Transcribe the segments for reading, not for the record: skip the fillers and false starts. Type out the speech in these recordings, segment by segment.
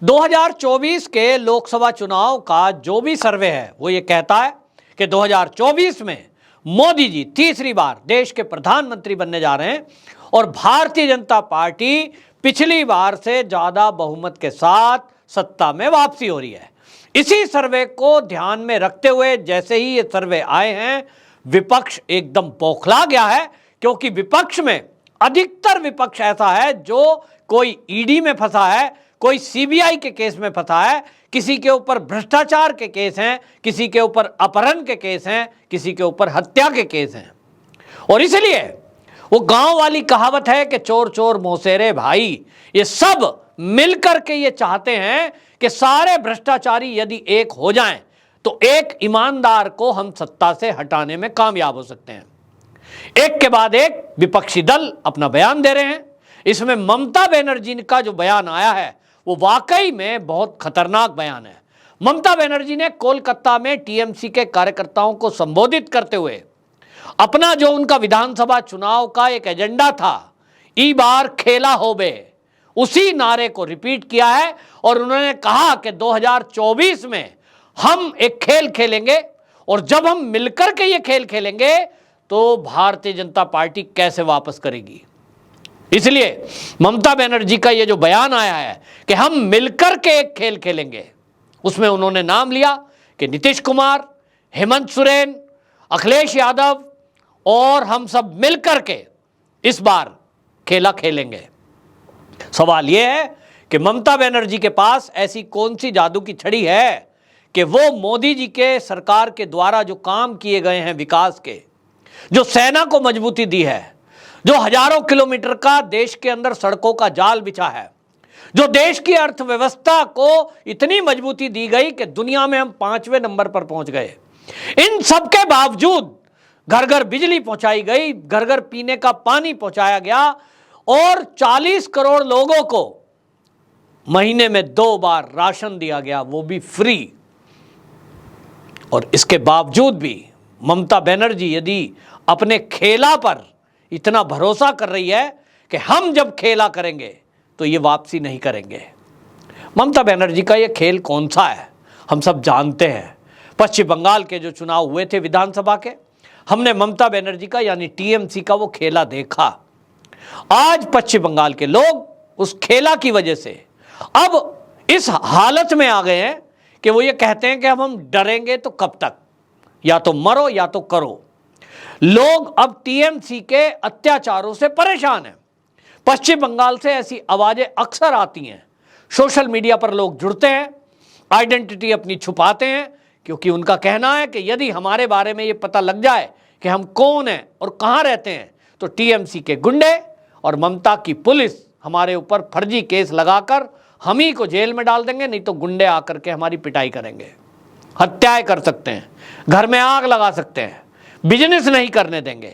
2024 के लोकसभा चुनाव का जो भी सर्वे है वो ये कहता है कि 2024 में मोदी जी तीसरी बार देश के प्रधानमंत्री बनने जा रहे हैं और भारतीय जनता पार्टी पिछली बार से ज्यादा बहुमत के साथ सत्ता में वापसी हो रही है। इसी सर्वे को ध्यान में रखते हुए जैसे ही ये सर्वे आए हैं, विपक्ष एकदम बौखला गया है, क्योंकि विपक्ष में अधिकतर विपक्ष ऐसा है जो कोई ईडी में फंसा है, कोई सीबीआई के केस में फंसा है, किसी के ऊपर भ्रष्टाचार के केस हैं, किसी के ऊपर अपहरण के केस हैं, किसी के ऊपर हत्या के केस हैं। और इसलिए वो गांव वाली कहावत है कि चोर चोर मौसेरे भाई, ये सब मिलकर के ये चाहते हैं कि सारे भ्रष्टाचारी यदि एक हो जाएं तो एक ईमानदार को हम सत्ता से हटाने में कामयाब हो सकते हैं। एक के बाद एक विपक्षी दल अपना बयान दे रहे हैं। इसमें ममता बनर्जी का जो बयान आया है वो वाकई में बहुत खतरनाक बयान है। ममता बनर्जी ने कोलकाता में टीएमसी के कार्यकर्ताओं को संबोधित करते हुए अपना जो उनका विधानसभा चुनाव का एक एजेंडा था, ई बार खेला होबे, उसी नारे को रिपीट किया है और उन्होंने कहा कि 2024 में हम एक खेल खेलेंगे और जब हम मिलकर के ये खेल खेलेंगे तो भारतीय जनता पार्टी कैसे वापस करेगी। इसलिए ममता बनर्जी का ये जो बयान आया है कि हम मिलकर के एक खेल खेलेंगे, उसमें उन्होंने नाम लिया कि नीतीश कुमार, हेमंत सोरेन, अखिलेश यादव और हम सब मिलकर के इस बार खेला खेलेंगे। सवाल यह है कि ममता बनर्जी के पास ऐसी कौन सी जादू की छड़ी है कि वो मोदी जी के सरकार के द्वारा जो काम किए गए हैं विकास के, जो सेना को मजबूती दी है, जो हजारों किलोमीटर का देश के अंदर सड़कों का जाल बिछा है, जो देश की अर्थव्यवस्था को इतनी मजबूती दी गई कि दुनिया में हम 5वें नंबर पर पहुंच गए, इन सब के बावजूद घर घर बिजली पहुंचाई गई, घर घर पीने का पानी पहुंचाया गया और 40 करोड़ लोगों को महीने में 2 बार राशन दिया गया, वो भी फ्री। और इसके बावजूद भी ममता बनर्जी यदि अपने खेला पर इतना भरोसा कर रही है कि हम जब खेला करेंगे तो ये वापसी नहीं करेंगे। ममता बनर्जी का ये खेल कौन सा है हम सब जानते हैं। पश्चिम बंगाल के जो चुनाव हुए थे विधानसभा के, हमने ममता बनर्जी का यानी टीएमसी का वो खेला देखा। आज पश्चिम बंगाल के लोग उस खेला की वजह से अब इस हालत में आ गए हैं कि वो ये कहते हैं कि हम डरेंगे तो कब तक, या तो मरो या तो करो। लोग अब टीएमसी के अत्याचारों से परेशान हैं। पश्चिम बंगाल से ऐसी आवाजें अक्सर आती हैं, सोशल मीडिया पर लोग जुड़ते हैं, आइडेंटिटी अपनी छुपाते हैं, क्योंकि उनका कहना है कि यदि हमारे बारे में ये पता लग जाए कि हम कौन हैं और कहाँ रहते हैं तो टीएमसी के गुंडे और ममता की पुलिस हमारे ऊपर फर्जी केस लगाकर हम ही को जेल में डाल देंगे, नहीं तो गुंडे आकर के हमारी पिटाई करेंगे, हत्याएं कर सकते हैं, घर में आग लगा सकते हैं, बिजनेस नहीं करने देंगे।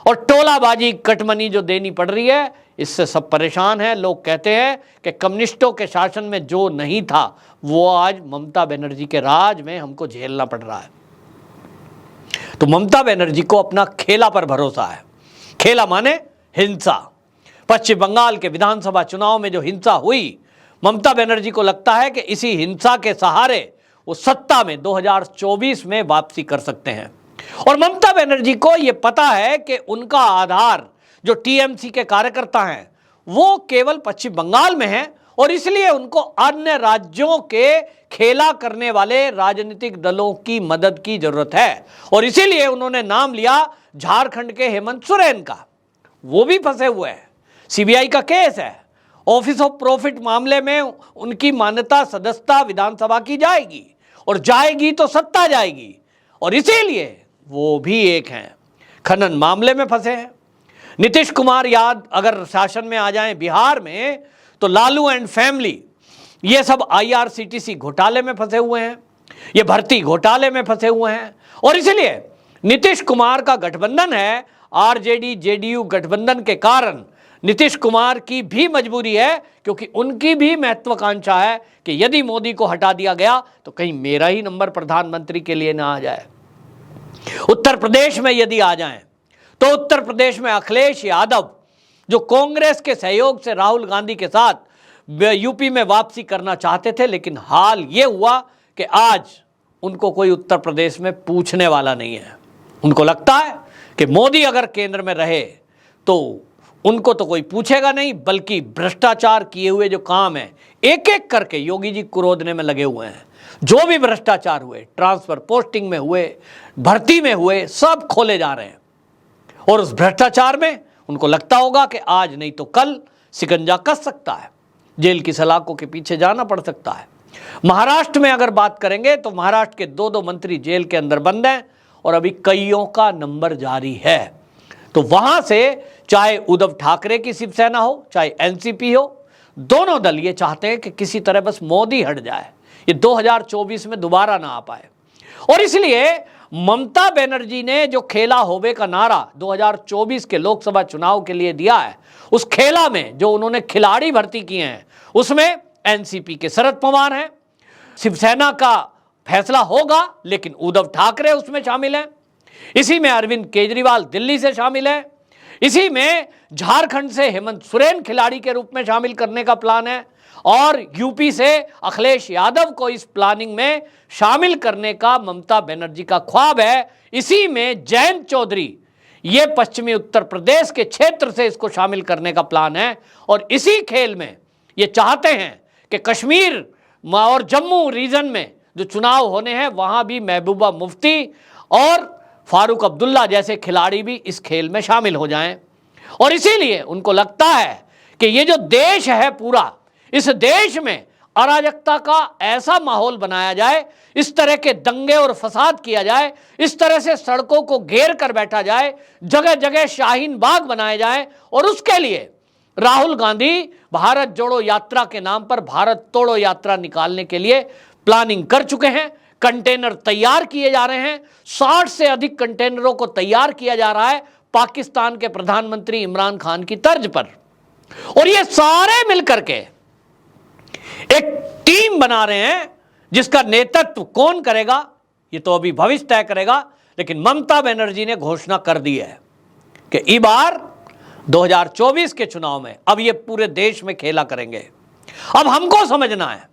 और टोलाबाजी कटमनी जो देनी पड़ रही है, इससे सब परेशान हैं। लोग कहते हैं कि कम्युनिस्टों के शासन में जो नहीं था वो आज ममता बनर्जी के राज में हमको झेलना पड़ रहा है। तो ममता बनर्जी को अपना खेला पर भरोसा है। खेला माने हिंसा। पश्चिम बंगाल के विधानसभा चुनाव में जो हिंसा हुई, ममता बनर्जी को लगता है कि इसी हिंसा के सहारे वो सत्ता में 2024 में वापसी कर सकते हैं। और ममता बनर्जी को यह पता है कि उनका आधार जो टीएमसी के कार्यकर्ता हैं वो केवल पश्चिम बंगाल में है और इसलिए उनको अन्य राज्यों के खेला करने वाले राजनीतिक दलों की मदद की जरूरत है। और इसीलिए उन्होंने नाम लिया झारखंड के हेमंत सोरेन का। वो भी फंसे हुए हैं, सीबीआई का केस है, ऑफिस ऑफ प्रॉफिट मामले में उनकी मान्यता सदस्यता विधानसभा की जाएगी और जाएगी तो सत्ता जाएगी। और इसीलिए वो भी एक हैं, खनन मामले में फंसे हैं। नीतीश कुमार याद अगर शासन में आ जाएं बिहार में तो लालू एंड फैमिली ये सब आईआरसीटीसी घोटाले में फंसे हुए हैं, ये भर्ती घोटाले में फंसे हुए हैं। और इसलिए नीतीश कुमार का गठबंधन है, आरजेडी जेडीयू गठबंधन के कारण नीतीश कुमार की भी मजबूरी है, क्योंकि उनकी भी महत्वाकांक्षा है कि यदि मोदी को हटा दिया गया तो कहीं मेरा ही नंबर प्रधानमंत्री के लिए ना आ जाए। उत्तर प्रदेश में यदि आ जाएं तो उत्तर प्रदेश में अखिलेश यादव जो कांग्रेस के सहयोग से राहुल गांधी के साथ यूपी में वापसी करना चाहते थे, लेकिन हाल ये हुआ कि आज उनको कोई उत्तर प्रदेश में पूछने वाला नहीं है। उनको लगता है कि मोदी अगर केंद्र में रहे तो उनको तो कोई पूछेगा नहीं, बल्कि भ्रष्टाचार किए हुए जो काम है एक एक करके योगी जी कुरोदने में लगे हुए हैं। जो भी भ्रष्टाचार हुए, ट्रांसफर पोस्टिंग में हुए, भर्ती में हुए, सब खोले जा रहे हैं। और उस भ्रष्टाचार में उनको लगता होगा कि आज नहीं तो कल शिकंजा कस सकता है, जेल की सलाखों के पीछे जाना पड़ सकता है। महाराष्ट्र में अगर बात करेंगे तो महाराष्ट्र के दो मंत्री जेल के अंदर बंद हैं और अभी कईयों का नंबर जारी है। तो वहां से चाहे उद्धव ठाकरे की शिवसेना हो, चाहे एनसीपी हो, दोनों दल ये चाहते हैं कि किसी तरह बस मोदी हट जाए, ये 2024 में दोबारा ना आ पाए। और इसलिए ममता बनर्जी ने जो खेला होवे का नारा 2024 के लोकसभा चुनाव के लिए दिया है, उस खेला में जो उन्होंने खिलाड़ी भर्ती किए हैं उसमें एनसीपी के शरद पवार हैं, शिवसेना का फैसला होगा लेकिन उद्धव ठाकरे उसमें शामिल हैं, इसी में अरविंद केजरीवाल दिल्ली से शामिल है, इसी में झारखंड से हेमंत सोरेन खिलाड़ी के रूप में शामिल करने का प्लान है, और यूपी से अखिलेश यादव को इस प्लानिंग में शामिल करने का ममता बनर्जी का ख्वाब है। इसी में जयंत चौधरी, ये पश्चिमी उत्तर प्रदेश के क्षेत्र से इसको शामिल करने का प्लान है। और इसी खेल में ये चाहते हैं कि कश्मीर और जम्मू रीजन में जो चुनाव होने हैं वहां भी महबूबा मुफ्ती और फारूक अब्दुल्ला जैसे खिलाड़ी भी इस खेल में शामिल हो जाएं। और इसीलिए उनको लगता है कि ये जो देश है पूरा, इस देश में अराजकता का ऐसा माहौल बनाया जाए, इस तरह के दंगे और फसाद किया जाए, इस तरह से सड़कों को घेर कर बैठा जाए, जगह जगह शाहीन बाग बनाए जाए। और उसके लिए राहुल गांधी भारत जोड़ो यात्रा के नाम पर भारत तोड़ो यात्रा निकालने के लिए प्लानिंग कर चुके हैं। कंटेनर तैयार किए जा रहे हैं, 60 से अधिक कंटेनरों को तैयार किया जा रहा है पाकिस्तान के प्रधानमंत्री इमरान खान की तर्ज पर। और ये सारे मिलकर के एक टीम बना रहे हैं जिसका नेतृत्व कौन करेगा ये तो अभी भविष्य तय करेगा। लेकिन ममता बनर्जी ने घोषणा कर दी है कि इस बार 2024 के चुनाव में अब ये पूरे देश में खेला करेंगे। अब हमको समझना है,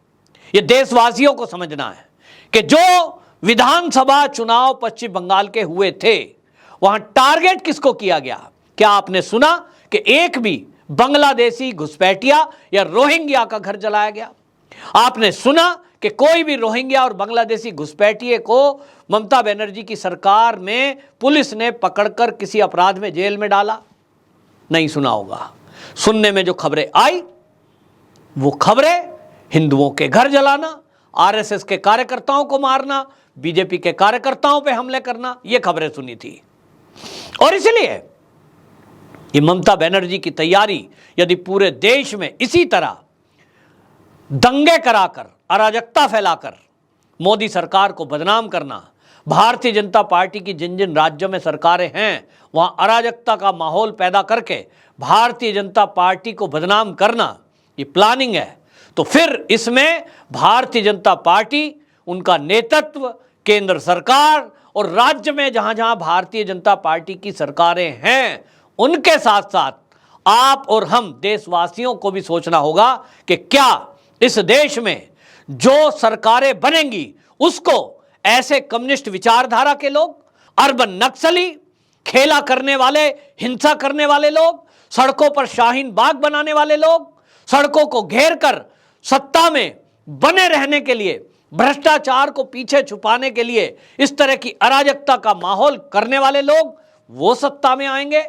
ये देशवासियों को समझना है कि जो विधानसभा चुनाव पश्चिम बंगाल के हुए थे वहां टारगेट किसको किया गया? क्या आपने सुना कि एक भी बांग्लादेशी घुसपैठिया या रोहिंग्या का घर जलाया गया? आपने सुना कि कोई भी रोहिंग्या और बांग्लादेशी घुसपैठिए को ममता बनर्जी की सरकार में पुलिस ने पकड़कर किसी अपराध में जेल में डाला? नहीं सुना होगा। सुनने में जो खबरें आई वो खबरें हिंदुओं के घर जलाना, आरएसएस के कार्यकर्ताओं को मारना, बीजेपी के कार्यकर्ताओं पे हमले करना, ये खबरें सुनी थी। और इसलिए ये ममता बनर्जी की तैयारी यदि पूरे देश में इसी तरह दंगे कराकर, अराजकता फैलाकर मोदी सरकार को बदनाम करना, भारतीय जनता पार्टी की जिन जिन राज्यों में सरकारें हैं वहां अराजकता का माहौल पैदा करके भारतीय जनता पार्टी को बदनाम करना, ये प्लानिंग है, तो फिर इसमें भारतीय जनता पार्टी, उनका नेतृत्व, केंद्र सरकार और राज्य में जहां जहां भारतीय जनता पार्टी की सरकारें हैं उनके साथ साथ आप और हम देशवासियों को भी सोचना होगा कि क्या इस देश में जो सरकारें बनेंगी उसको ऐसे कम्युनिस्ट विचारधारा के लोग, अर्बन नक्सली, खेला करने वाले, हिंसा करने वाले लोग, सड़कों पर शाहीन बाग बनाने वाले लोग, सड़कों को घेर कर सत्ता में बने रहने के लिए, भ्रष्टाचार को पीछे छुपाने के लिए इस तरह की अराजकता का माहौल करने वाले लोग वो सत्ता में आएंगे?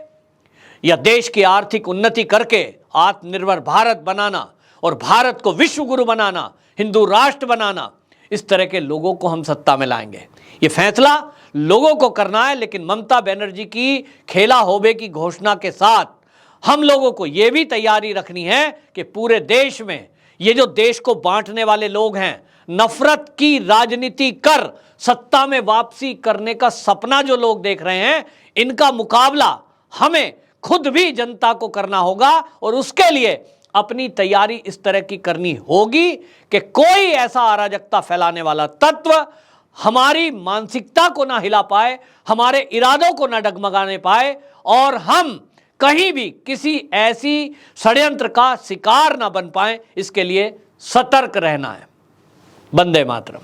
या देश की आर्थिक उन्नति करके आत्मनिर्भर भारत बनाना और भारत को विश्व गुरु बनाना, हिंदू राष्ट्र बनाना, इस तरह के लोगों को हम सत्ता में लाएंगे? ये फैसला लोगों को करना है। लेकिन ममता बनर्जी की खेला होबे की घोषणा के साथ हम लोगों को यह भी तैयारी रखनी है कि पूरे देश में ये जो देश को बांटने वाले लोग हैं, नफरत की राजनीति कर सत्ता में वापसी करने का सपना जो लोग देख रहे हैं, इनका मुकाबला हमें खुद भी जनता को करना होगा। और उसके लिए अपनी तैयारी इस तरह की करनी होगी कि कोई ऐसा अराजकता फैलाने वाला तत्व हमारी मानसिकता को ना हिला पाए, हमारे इरादों को ना डगमगाने पाए और हम कहीं भी किसी ऐसी षड्यंत्र का शिकार ना बन पाए, इसके लिए सतर्क रहना है। वंदे मातरम।